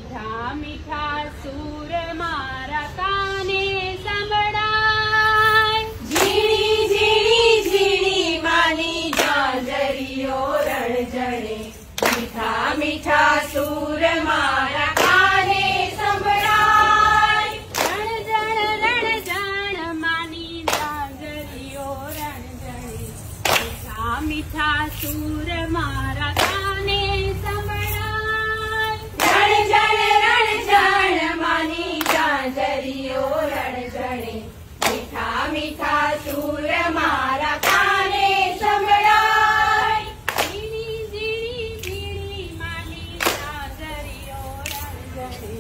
મીઠા મીઠા સૂર મારા કાને સંભળાય. ઝીણી ઝીણી ઝીણી માની ઝાંઝરીઓ રણઝણે, મીઠા મીઠા સૂર મારા કાને સંભળાય. રણઝણ રણઝણ માની ઝાંઝરીઓ રણઝણે, મીઠા મીઠા સૂર મારા કાને સંભળાય. રણઝણ રણઝણ માની ઝાંઝરીઓ રણઝણે, મીઠા મીઠા સૂર મારા કાને સંભળાય. ઝીણી ઝીણી ઝીણી માની ઝાંઝરીઓ રણઝણે,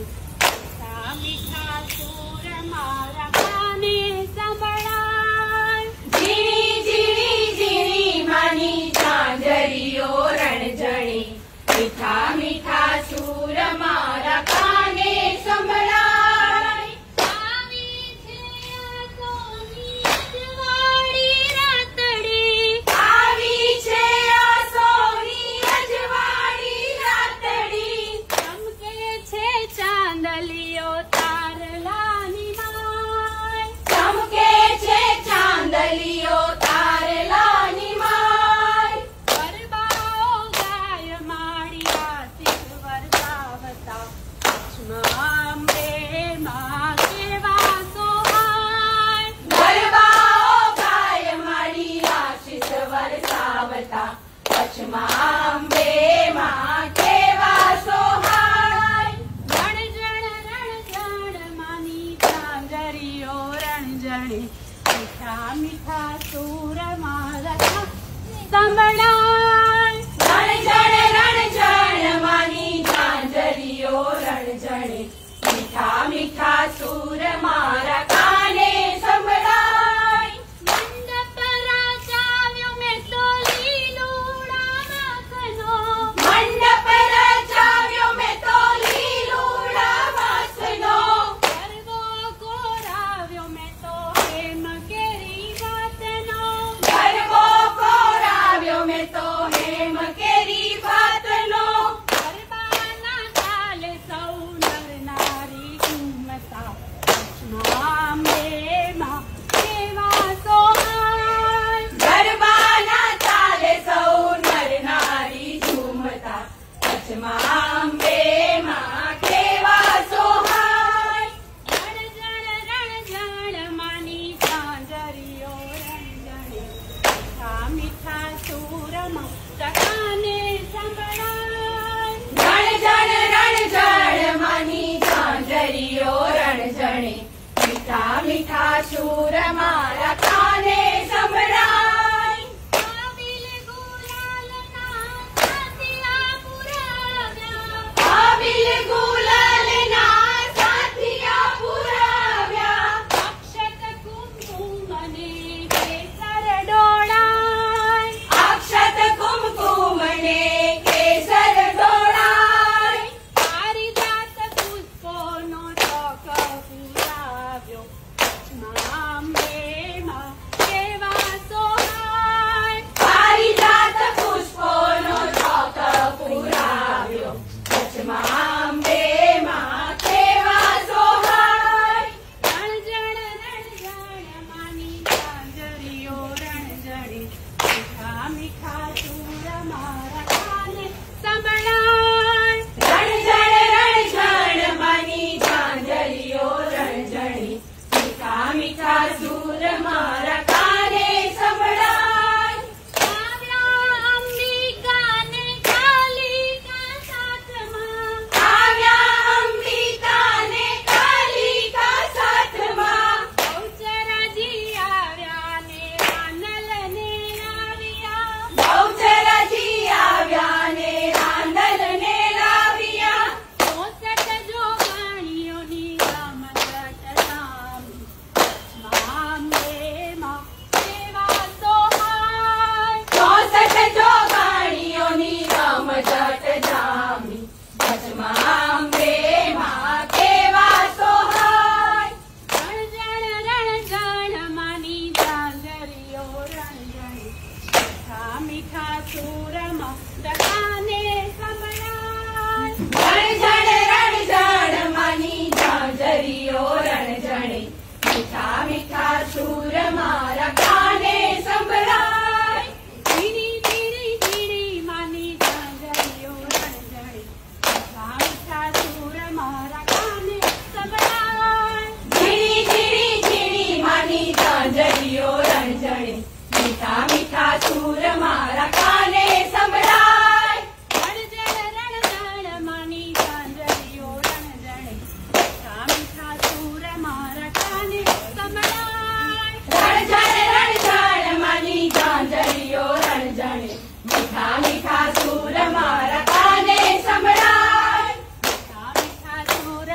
મીઠા મીઠા સૂર મારા કાને સંભળાય. ઝીણી ઝીણી ઝીણી માની ઝાંઝરીઓ રણઝણે, મીઠા મીઠા સૂર મારા કાને સંભળાય. આવી છે આ સોની અજવાળી રાતડી, આવી છે આ સોની અજવાળી રાતડી, ચમકે છે ચાંદલિયો તારલાની માય. ચમકે છે ચાંદલિયો તારલાની માય. ગરબાઓ ગાય માળી આશિષ વરસાવતા, કચ્છમાં અંબે માં કેવા સોહાય. ગરબાઓ ગાય મારી આશિષ વરસાવતા, કચ્છમાં અંબે માં કેવા સોહાય. રણઝણ રણઝણ માની ઝાંઝરીઓ રણઝણે, મીઠા મીઠા સૂર મારા સંભળાય. રણઝણ રણઝણ માની ઝાંઝરીઓ રણઝણે, મીઠા મીઠા સૂર મારા કાને સંભળાય. મંડપ રાચાવ્યો મેં તો લીલુડા માખનો, મંડપ રચાવ્યો મેં તો લીલુડા વાસનો, ગરબો કોરાવ્યો મેં તો હેમ કેરી વાતનો. ગરબો કોરાવ્યો મેં તો હેમ કેરી ભાતનો, ગરબાના તાલે સૌ નર નારી ઘૂમતા, કચ્છમાં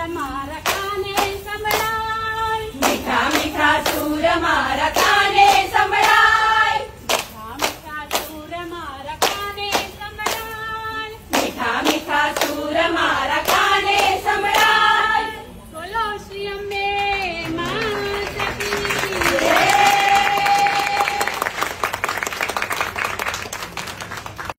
મારા કાને સંભળાય મીઠા મીઠા સૂર મારા કાને સંભળાય મીઠા મીઠા સૂર મારા કાને સંભળાય મીઠા મીઠા સૂર મારા